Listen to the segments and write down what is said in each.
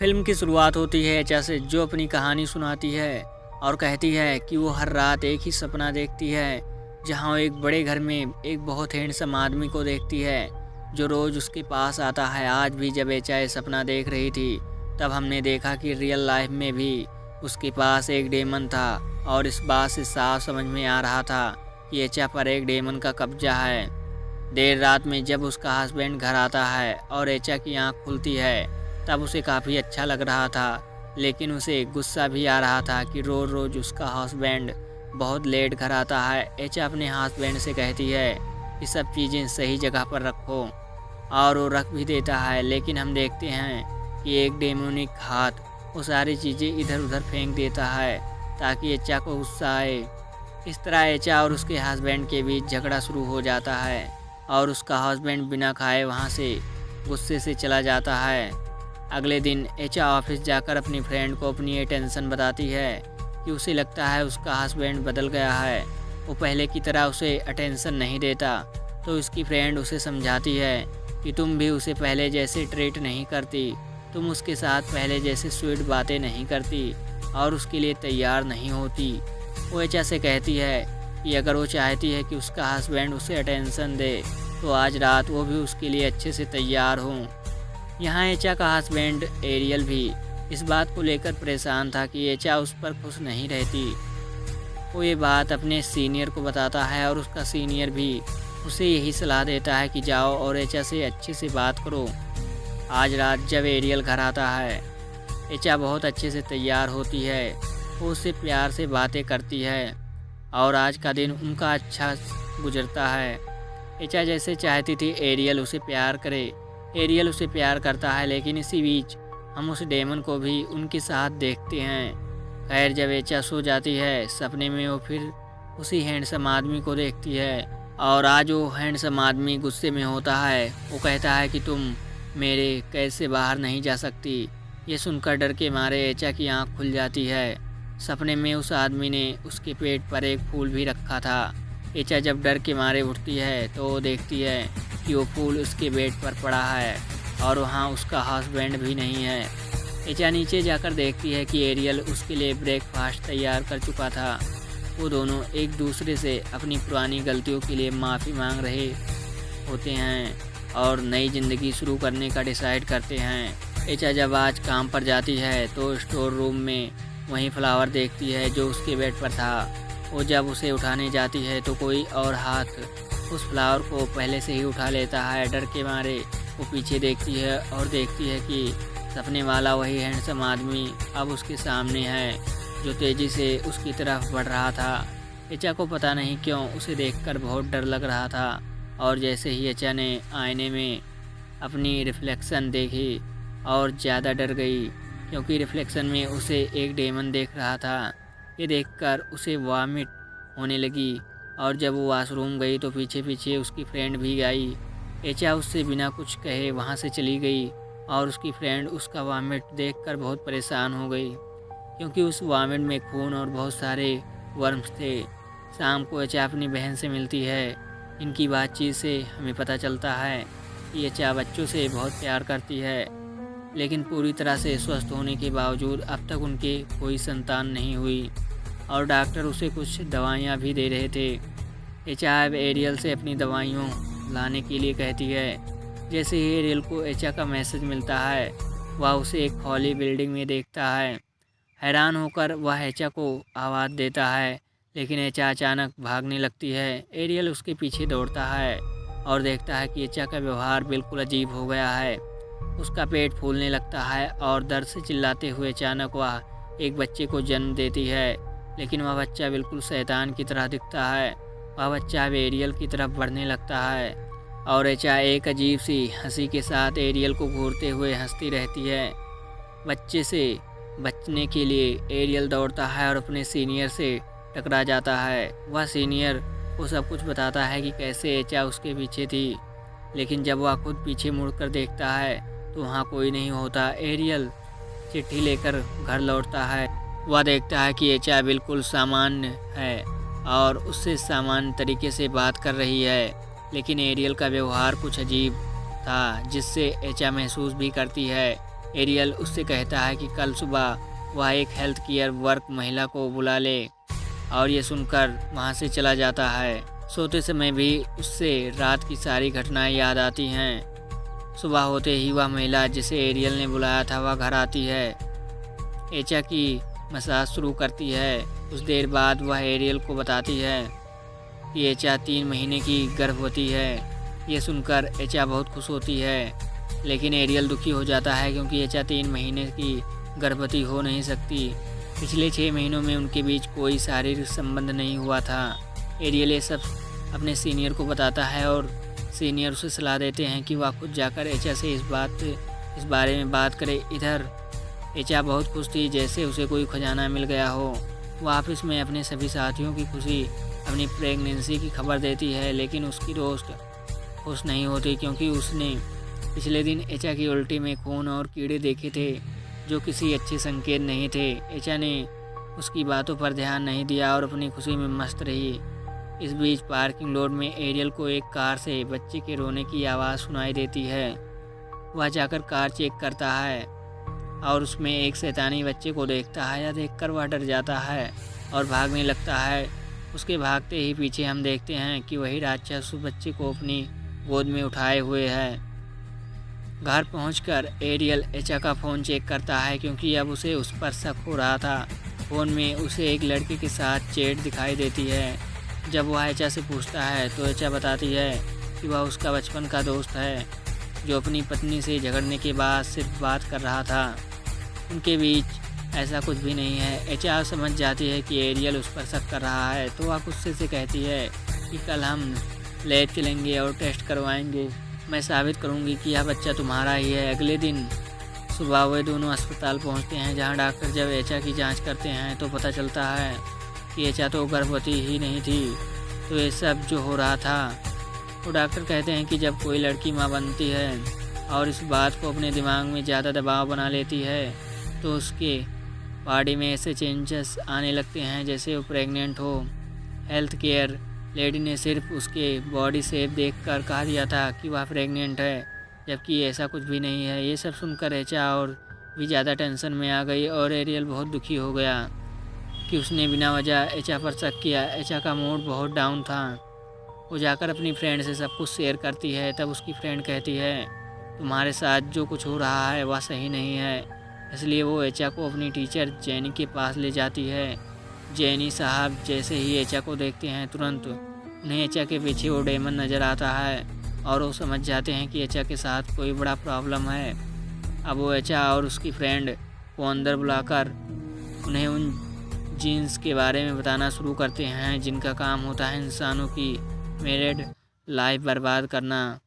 Film की शुरुआत होती है एचा से, जो अपनी कहानी सुनाती है और कहती है कि वो हर रात एक ही सपना देखती है, जहां वो एक बड़े घर में एक बहुत हैंडसम आदमी को देखती है जो रोज़ उसके पास आता है। आज भी जब एचा ये सपना देख रही थी, तब हमने देखा कि रियल लाइफ में भी उसके पास एक डेमन था, और इस बात से साफ समझ में आ रहा था कि एचा पर एक डेमन का कब्जा है। देर रात में जब उसका हस्बैंड घर आता है और एचा की आंख खुलती है, तब उसे काफ़ी अच्छा लग रहा था, लेकिन उसे गुस्सा भी आ रहा था कि रोज़ रोज़ उसका हस्बैंड बहुत लेट घर आता है। एचा अपने हस्बैंड से कहती है कि सब चीज़ें सही जगह पर रखो, और वो रख भी देता है, लेकिन हम देखते हैं कि एक डेमोनिक हाथ वो सारी चीज़ें इधर उधर फेंक देता है ताकि एचा को गुस्सा आए। इस तरह एचा और उसके हस्बैंड के बीच झगड़ा शुरू हो जाता है, और उसका हस्बैंड बिना खाए वहाँ से गुस्से से चला जाता है। अगले दिन एचा ऑफिस जाकर अपनी फ्रेंड को अपनी ये टेंशन बताती है कि उसे लगता है उसका हस्बैंड बदल गया है, वो पहले की तरह उसे अटेंशन नहीं देता। तो उसकी फ्रेंड उसे समझाती है कि तुम भी उसे पहले जैसे ट्रीट नहीं करती, तुम उसके साथ पहले जैसे स्वीट बातें नहीं करती और उसके लिए तैयार नहीं होती। वो एचा से कहती है कि अगर वो चाहती है कि उसका हस्बैंड उसे अटेंशन दे, तो आज रात वो भी उसके लिए अच्छे से तैयार हों। यहाँ एचा का हस्बैंड एरियल भी इस बात को लेकर परेशान था कि एचा उस पर खुश नहीं रहती। वो ये बात अपने सीनियर को बताता है, और उसका सीनियर भी उसे यही सलाह देता है कि जाओ और एचा से अच्छे से बात करो। आज रात जब एरियल घर आता है, एचा बहुत अच्छे से तैयार होती है, वो उससे प्यार से बातें करती है, और आज का दिन उनका अच्छा गुजरता है। एचा जैसे चाहती थी एरियल उसे प्यार करे, एरियल उसे प्यार करता है, लेकिन इसी बीच हम उस डेमन को भी उनके साथ देखते हैं। खैर, जब एचा सो जाती है, सपने में वो फिर उसी हैंडसम आदमी को देखती है, और आज वो हैंडसम आदमी गुस्से में होता है। वो कहता है कि तुम मेरे कैद से बाहर नहीं जा सकती। ये सुनकर डर के मारे एचा की आंख खुल जाती है। सपने में उस आदमी ने उसके पेट पर एक फूल भी रखा था। एचा जब डर के मारे उठती है तो वो देखती है कि वो फूल उसके बेड पर पड़ा है, और वहाँ उसका हस्बैंड भी नहीं है। एचा नीचे जाकर देखती है कि एरियल उसके लिए ब्रेकफास्ट तैयार कर चुका था। वो दोनों एक दूसरे से अपनी पुरानी गलतियों के लिए माफ़ी मांग रहे होते हैं और नई ज़िंदगी शुरू करने का डिसाइड करते हैं। एचा जब आज काम पर जाती है तो स्टोर रूम में वही फ्लावर देखती है जो उसके बेड पर था। वो जब उसे उठाने जाती है तो कोई और हाथ उस फ्लावर को पहले से ही उठा लेता है। डर के मारे वो पीछे देखती है और देखती है कि सपने वाला वही हैंडसम आदमी अब उसके सामने है, जो तेज़ी से उसकी तरफ बढ़ रहा था। एचा को पता नहीं क्यों उसे देखकर बहुत डर लग रहा था, और जैसे ही एचा ने आईने में अपनी रिफ्लेक्शन देखी और ज़्यादा डर गई, क्योंकि रिफ्लेक्शन में उसे एक डेमन देख रहा था। ये देखकर उसे वॉमिट होने लगी, और जब वो वॉशरूम गई तो पीछे पीछे उसकी फ्रेंड भी आई। एचा उससे बिना कुछ कहे वहाँ से चली गई, और उसकी फ्रेंड उसका वॉमिट देखकर बहुत परेशान हो गई, क्योंकि उस वॉमिट में खून और बहुत सारे वर्म्स थे। शाम को एचा अपनी बहन से मिलती है। इनकी बातचीत से हमें पता चलता है कि एचा बच्चों से बहुत प्यार करती है, लेकिन पूरी तरह से स्वस्थ होने के बावजूद अब तक उनके कोई संतान नहीं हुई, और डॉक्टर उसे कुछ दवाइयाँ भी दे रहे थे। एचा अब एरियल से अपनी दवाइयों लाने के लिए कहती है। जैसे ही एरियल को एचा का मैसेज मिलता है, वह उसे एक खाली बिल्डिंग में देखता है। हैरान होकर वह एचा को आवाज़ देता है, लेकिन एचा अचानक भागने लगती है। एरियल उसके पीछे दौड़ता है और देखता है कि एचा का व्यवहार बिल्कुल अजीब हो गया है। उसका पेट फूलने लगता है, और दर्द से चिल्लाते हुए अचानक वह एक बच्चे को जन्म देती है, लेकिन वह बच्चा बिल्कुल शैतान की तरह दिखता है। वह बच्चा अब एरियल की तरफ बढ़ने लगता है, और एचा एक अजीब सी हंसी के साथ एरियल को घूरते हुए हंसती रहती है। बच्चे से बचने के लिए एरियल दौड़ता है और अपने सीनियर से टकरा जाता है। वह सीनियर को सब कुछ बताता है कि कैसे एचा उसके पीछे थी, लेकिन जब वह खुद पीछे मुड़कर देखता है तो वहाँ कोई नहीं होता। एरियल चिट्ठी लेकर घर लौटता है। वह देखता है कि एचा बिल्कुल सामान्य है और उससे सामान्य तरीके से बात कर रही है, लेकिन एरियल का व्यवहार कुछ अजीब था, जिससे एचा महसूस भी करती है एरियल उससे कहता है कि कल सुबह वह एक हेल्थ केयर वर्क महिला को बुला ले, और ये सुनकर वहाँ से चला जाता है। सोते समय भी उससे रात की सारी घटनाएं याद आती हैं। सुबह होते ही वह महिला जिसे एरियल ने बुलाया था वह घर आती है, एचा की मसाज शुरू करती है। कुछ देर बाद वह एरियल को बताती है कि एचा 3 महीने की गर्भवती है। ये सुनकर एचा बहुत खुश होती है, लेकिन एरियल दुखी हो जाता है क्योंकि एचा 3 महीने की गर्भवती हो नहीं सकती। पिछले 6 महीनों में उनके बीच कोई शारीरिक संबंध नहीं हुआ था। एरियल ये सब अपने सीनियर को बताता है और सीनियर उसे सलाह देते हैं कि वह खुद जाकर एचा से इस बारे में बात करे। इधर एचा बहुत खुश थी, जैसे उसे कोई खजाना मिल गया हो। वह ऑफिस में अपने सभी साथियों की अपनी प्रेगनेंसी की खबर देती है, लेकिन उसकी दोस्त खुश नहीं होती क्योंकि उसने पिछले दिन एचा की उल्टी में खून और कीड़े देखे थे जो किसी अच्छे संकेत नहीं थे। एचा ने उसकी बातों पर ध्यान नहीं दिया और अपनी खुशी में मस्त रही। इस बीच पार्किंग लॉट में एरियल को एक कार से बच्चे के रोने की आवाज़ सुनाई देती है। वह जाकर कार चेक करता है और उसमें एक शैतानी बच्चे को देखता है। यह देखकर वह डर जाता है और भागने लगता है। उसके भागते ही पीछे हम देखते हैं कि वही राक्षस उस बच्चे को अपनी गोद में उठाए हुए है। घर पहुंचकर एरियल एचा का फ़ोन चेक करता है क्योंकि अब उसे उस पर शक हो रहा था। फ़ोन में उसे एक लड़के के साथ चैट दिखाई देती है। जब वह एचा से पूछता है तो एचा बताती है कि वह उसका बचपन का दोस्त है जो अपनी पत्नी से झगड़ने के बाद सिर्फ बात कर रहा था। उनके बीच ऐसा कुछ भी नहीं है। एचा समझ जाती है कि एरियल उस पर शक कर रहा है, तो वह गुस्से से कहती है कि कल हम लैब चलेंगे और टेस्ट करवाएंगे। मैं साबित करूंगी कि यह बच्चा तुम्हारा ही है। अगले दिन सुबह वे दोनों अस्पताल पहुंचते हैं, जहां डॉक्टर जब एचा की जांच करते हैं तो पता चलता है कि एचा तो गर्भवती ही नहीं थी। तो ये सब जो हो रहा था, तो डॉक्टर कहते हैं कि जब कोई लड़की माँ बनती है और इस बात को अपने दिमाग में ज़्यादा दबाव बना लेती है तो उसके बॉडी में ऐसे चेंजेस आने लगते हैं जैसे वो प्रेग्नेंट हो। हेल्थ केयर लेडी ने सिर्फ उसके बॉडी शेप देखकर कहा दिया था कि वह प्रेग्नेंट है, जबकि ऐसा कुछ भी नहीं है। ये सब सुनकर एचा और भी ज़्यादा टेंशन में आ गई और एरियल बहुत दुखी हो गया कि उसने बिना वजह एचा पर शक किया। एचा का मूड बहुत डाउन था। वो जाकर अपनी फ्रेंड से सब कुछ शेयर करती है। तब उसकी फ्रेंड कहती है तुम्हारे साथ जो कुछ हो रहा है वह सही नहीं है। इसलिए वो एचा को अपनी टीचर जेनी के पास ले जाती है। जेनी साहब जैसे ही एचा को देखते हैं तुरंत उन्हें एचा के पीछे वो डेमन नज़र आता है और वो समझ जाते हैं कि एचा के साथ कोई बड़ा प्रॉब्लम है। अब वो एचा और उसकी फ्रेंड को अंदर बुलाकर उन्हें उन जीन्स के बारे में बताना शुरू करते हैं जिनका काम होता है इंसानों की मैरिड लाइफ बर्बाद करना।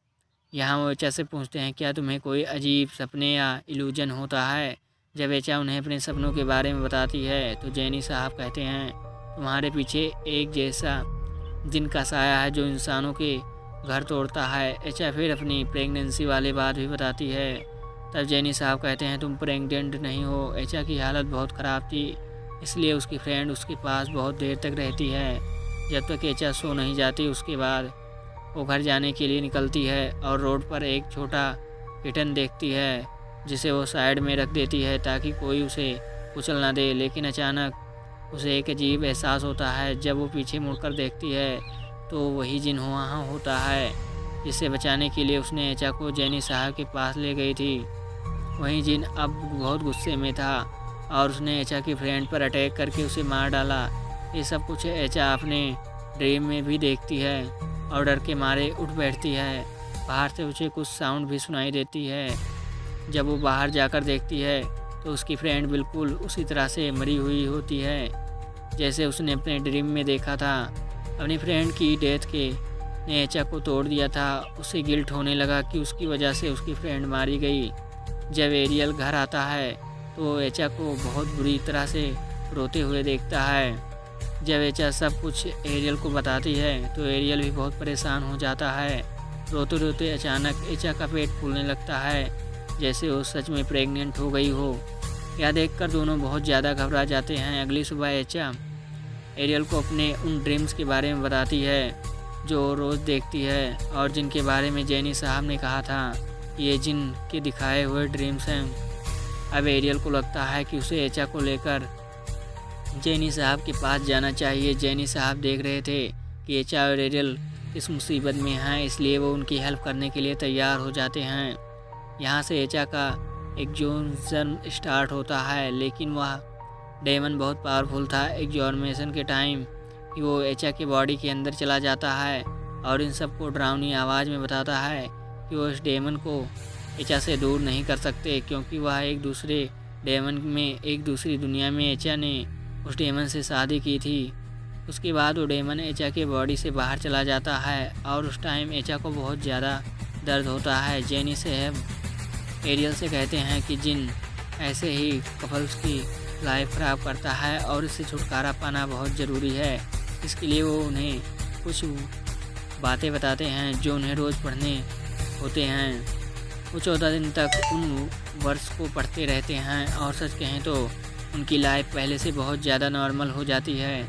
यहाँ वो एचा से पूछते हैं क्या तुम्हें कोई अजीब सपने या इल्यूजन होता है। जब एचा उन्हें अपने सपनों के बारे में बताती है तो जेनी साहब कहते हैं तुम्हारे पीछे एक जैसा जिन का साया है जो इंसानों के घर तोड़ता है। एचा फिर अपनी प्रेगनेंसी वाली बात भी बताती है। तब जेनी साहब कहते हैं तुम प्रेग्नेंट नहीं हो। एचा की हालत बहुत ख़राब थी, इसलिए उसकी फ्रेंड उसके पास बहुत देर तक रहती है जब तक एचा सो नहीं जाती। उसके बाद वो घर जाने के लिए निकलती है और रोड पर एक छोटा किटन देखती है जिसे वो साइड में रख देती है ताकि कोई उसे कुचल ना दे। लेकिन अचानक उसे एक अजीब एहसास होता है। जब वो पीछे मुड़कर देखती है तो वही जिन वहाँ होता है जिसे बचाने के लिए उसने एचा को जेनी साहब के पास ले गई थी। वही जिन अब बहुत गुस्से में था और उसने एचा की फ्रेंड पर अटैक करके उसे मार डाला। ये सब कुछ एचा अपने ड्रीम में भी देखती है और डर के मारे उठ बैठती है। बाहर से उसे कुछ साउंड भी सुनाई देती है। जब वो बाहर जाकर देखती है तो उसकी फ्रेंड बिल्कुल उसी तरह से मरी हुई होती है जैसे उसने अपने ड्रीम में देखा था। अपनी फ्रेंड की डेथ के ने एचा को तोड़ दिया था। उसे गिल्ट होने लगा कि उसकी वजह से उसकी फ्रेंड मारी गई। जब एरियल घर आता है तो एचा को बहुत बुरी तरह से रोते हुए देखता है। जब एचा सब कुछ एरियल को बताती है तो एरियल भी बहुत परेशान हो जाता है। रोते रोते अचानक एचा का पेट फूलने लगता है जैसे वो सच में प्रेग्नेंट हो गई हो। यह देखकर दोनों बहुत ज़्यादा घबरा जाते हैं। अगली सुबह एचा एरियल को अपने उन ड्रीम्स के बारे में बताती है जो रोज़ देखती है और जिनके बारे में जेनी साहब ने कहा था ये जिन के दिखाए हुए ड्रीम्स हैं। अब एरियल को लगता है कि उसे एचा को लेकर जेनी साहब के पास जाना चाहिए। जेनी साहब देख रहे थे कि एचा और एरियल किस मुसीबत में हैं, इसलिए वो उनकी हेल्प करने के लिए तैयार हो जाते हैं। यहाँ से एचा का एक जोन स्टार्ट होता है, लेकिन वह डेमन बहुत पावरफुल था एग्जॉर्मेशन के टाइम कि वो एचा के बॉडी के अंदर चला जाता है और इन सबको डरावनी आवाज़ में बताता है कि वो इस डेमन को एचा से दूर नहीं कर सकते, क्योंकि वह एक दूसरे डेमन में एक दूसरी दुनिया में एचा ने उस डेमन से शादी की थी। उसके बाद वो डेमन एचा के बॉडी से बाहर चला जाता है और उस टाइम एचा को बहुत ज़्यादा दर्द होता है। जेनी साहब एरियल से कहते हैं कि जिन ऐसे ही कपल्स की लाइफ ख़राब करता है और इससे छुटकारा पाना बहुत ज़रूरी है। इसके लिए वो उन्हें कुछ बातें बताते हैं जो उन्हें रोज़ पढ़ने होते हैं। वो 14 दिन तक उन वर्ड्स को पढ़ते रहते हैं और सच कहें तो उनकी लाइफ पहले से बहुत ज़्यादा नॉर्मल हो जाती है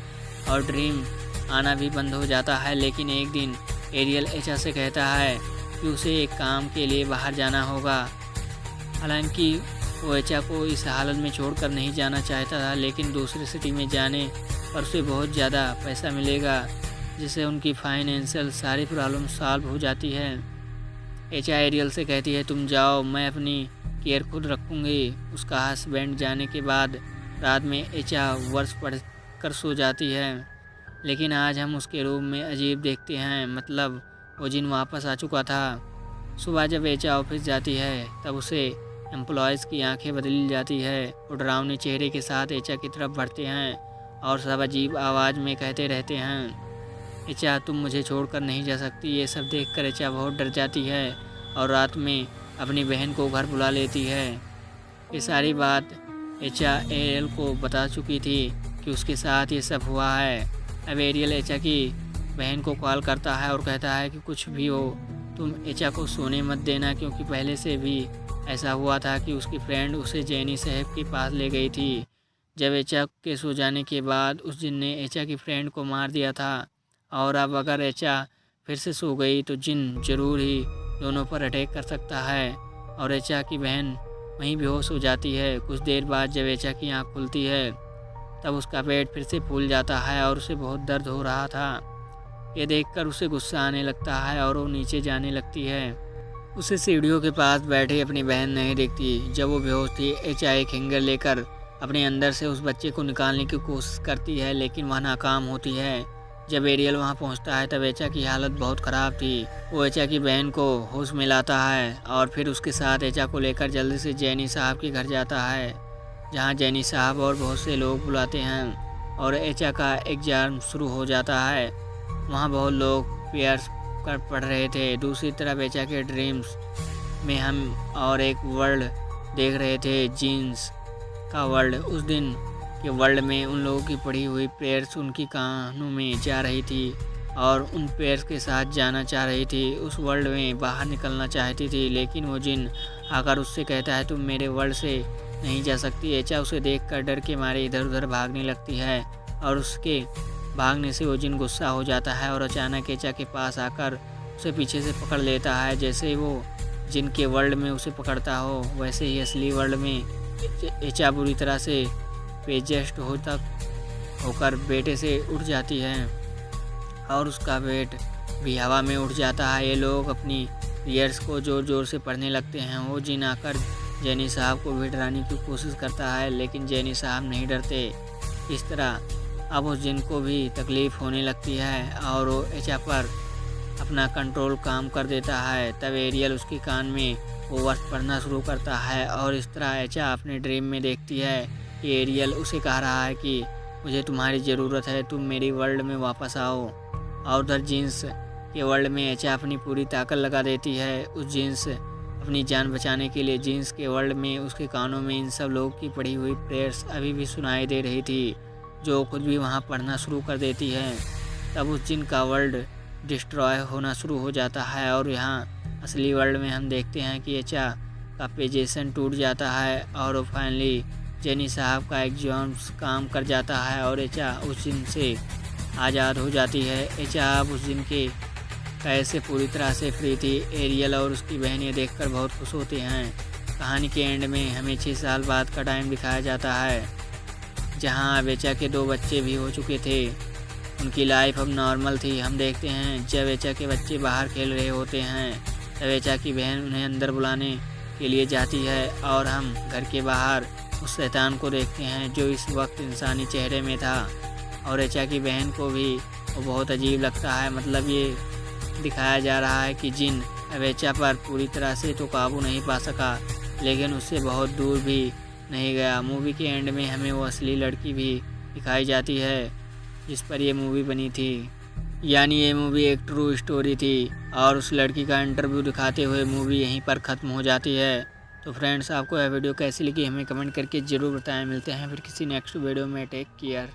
और ड्रीम आना भी बंद हो जाता है। लेकिन एक दिन एरियल एचा से कहता है कि उसे एक काम के लिए बाहर जाना होगा। हालांकि वो एचा को इस हालत में छोड़कर नहीं जाना चाहता था, लेकिन दूसरी सिटी में जाने पर उसे बहुत ज़्यादा पैसा मिलेगा, जिससे उनकी फाइनेंशियल सारी प्रॉब्लम सॉल्व हो जाती है। एचा एरियल से कहती है तुम जाओ, मैं अपनी केयर खुद रखूँगी। उसका हस्बैंड जाने के बाद रात में एचा वर्ष पढ़ कर सो जाती है, लेकिन आज हम उसके रूम में अजीब देखते हैं, मतलब वो जिन वापस आ चुका था। सुबह जब एचा ऑफिस जाती है तब उसे एम्प्लॉयज़ की आंखें बदल जाती है। वो डरावने चेहरे के साथ एचा की तरफ बढ़ते हैं और सब अजीब आवाज़ में कहते रहते हैं एचा तुम मुझे छोड़कर नहीं जा सकती। ये सब देखकर एचा बहुत डर जाती है और रात में अपनी बहन को घर बुला लेती है। ये सारी बात एचा एरियल को बता चुकी थी कि उसके साथ ये सब हुआ है। अब एरियल एचा की बहन को कॉल करता है और कहता है कि कुछ भी हो तुम एचा को सोने मत देना, क्योंकि पहले से भी ऐसा हुआ था कि उसकी फ्रेंड उसे जेनी साहब के पास ले गई थी। जब एचा के सो जाने के बाद उस जिन ने एचा की फ्रेंड को मार दिया था और अब अगर एचा फिर से सो गई तो जिन ज़रूर ही दोनों पर अटैक कर सकता है और एचा की बहन वहीं बेहोश हो जाती है। कुछ देर बाद जब एचा की आँख खुलती है तब उसका पेट फिर से फूल जाता है और उसे बहुत दर्द हो रहा था। ये देखकर उसे गुस्सा आने लगता है और वो नीचे जाने लगती है। उसे सीढ़ियों के पास बैठे अपनी बहन नहीं दिखती। जब वो बेहोश थी एचा एक हैंगर लेकर अपने अंदर से उस बच्चे को निकालने की कोशिश करती है, लेकिन वह नाकाम होती है। जब एरियल वहां पहुंचता है तब एचा की हालत बहुत ख़राब थी। वो एचा की बहन को होश में लाता है और फिर उसके साथ एचा को लेकर जल्दी से जेनी साहब के घर जाता है, जहां जेनी साहब और बहुत से लोग बुलाते हैं और एचा का एग्ज़ाम शुरू हो जाता है। वहाँ बहुत लोग प्रेयर्स कर पढ़ रहे थे। दूसरी तरफ एचा के ड्रीम्स में हम और एक वर्ल्ड देख रहे थे, जीन्स का वर्ल्ड। उस दिन के वर्ल्ड में उन लोगों की पढ़ी हुई प्रेयर्स उनकी कानों में जा रही थी और उन प्रेयर्स के साथ जाना चाह रही थी। उस वर्ल्ड में बाहर निकलना चाहती थी, लेकिन वो जिन आकर उससे कहता है तुम मेरे वर्ल्ड से नहीं जा सकती। एचा उसे देखकर डर के मारे इधर उधर भागने लगती है और उसके भागने से वो जिन गुस्सा हो जाता है और अचानक एचा के पास आकर उसे पीछे से पकड़ लेता है। जैसे वो जिन के वर्ल्ड में उसे पकड़ता हो वैसे ही असली वर्ल्ड में एचा बुरी तरह से बेजेस्ट होकर बेटे से उठ जाती है और उसका पेट भी हवा में उठ जाता है। ये लोग अपनी प्रेयर्स को ज़ोर ज़ोर से पढ़ने लगते हैं। वो जिन आकर जेनी साहब को भी डराने की कोशिश करता है, लेकिन जेनी साहब नहीं डरते। इस तरह अब उस जिन को भी तकलीफ़ होने लगती है और वो एचा पर अपना कंट्रोल काम कर देता है। तब एरियल उसके कान में वो वर्ड पढ़ना शुरू करता है और इस तरह एचा अपने ड्रीम में देखती है कि एरियल उसे कह रहा है कि मुझे तुम्हारी ज़रूरत है, तुम मेरी वर्ल्ड में वापस आओ। और उधर जीन्स के वर्ल्ड में एचा अपनी पूरी ताकत लगा देती है। उस जीन्स अपनी जान बचाने के लिए जीन्स के वर्ल्ड में उसके कानों में इन सब लोगों की पढ़ी हुई प्रेयर्स अभी भी सुनाई दे रही थी, जो खुद भी वहाँ पढ़ना शुरू कर देती है। तब उस जिन का वर्ल्ड डिस्ट्रॉय होना शुरू हो जाता है और यहाँ असली वर्ल्ड में हम देखते हैं कि एचा का पोजीशन टूट जाता है और वो फाइनली जेनी साहब का एग्जाम्स काम कर जाता है और एचा उस जिन से आज़ाद हो जाती है। एचा अब उस जिन के कैद से पूरी तरह से फ्री थी। एरियल और उसकी बहन ये देखकर बहुत खुश होते हैं कहानी के एंड में हमें 6 साल बाद का टाइम दिखाया जाता है, जहां अवेचा के 2 बच्चे भी हो चुके थे। उनकी लाइफ अब नॉर्मल थी। हम देखते हैं जब अवेचा के बच्चे बाहर खेल रहे होते हैं, अवेचा की बहन उन्हें अंदर बुलाने के लिए जाती है और हम घर के बाहर उस शैतान को देखते हैं जो इस वक्त इंसानी चेहरे में था। और अवेचा की बहन को भी वो बहुत अजीब लगता है। मतलब ये दिखाया जा रहा है कि जिन अवेचा पर पूरी तरह से तो काबू नहीं पा सका, लेकिन उससे बहुत दूर भी नहीं गया। मूवी के एंड में हमें वो असली लड़की भी दिखाई जाती है जिस पर ये मूवी बनी थी। यानी ये मूवी एक ट्रू स्टोरी थी और उस लड़की का इंटरव्यू दिखाते हुए मूवी यहीं पर ख़त्म हो जाती है। तो फ्रेंड्स, आपको यह वीडियो कैसी लगी हमें कमेंट करके ज़रूर बताएं। मिलते हैं फिर किसी नेक्स्ट वीडियो में। Take care.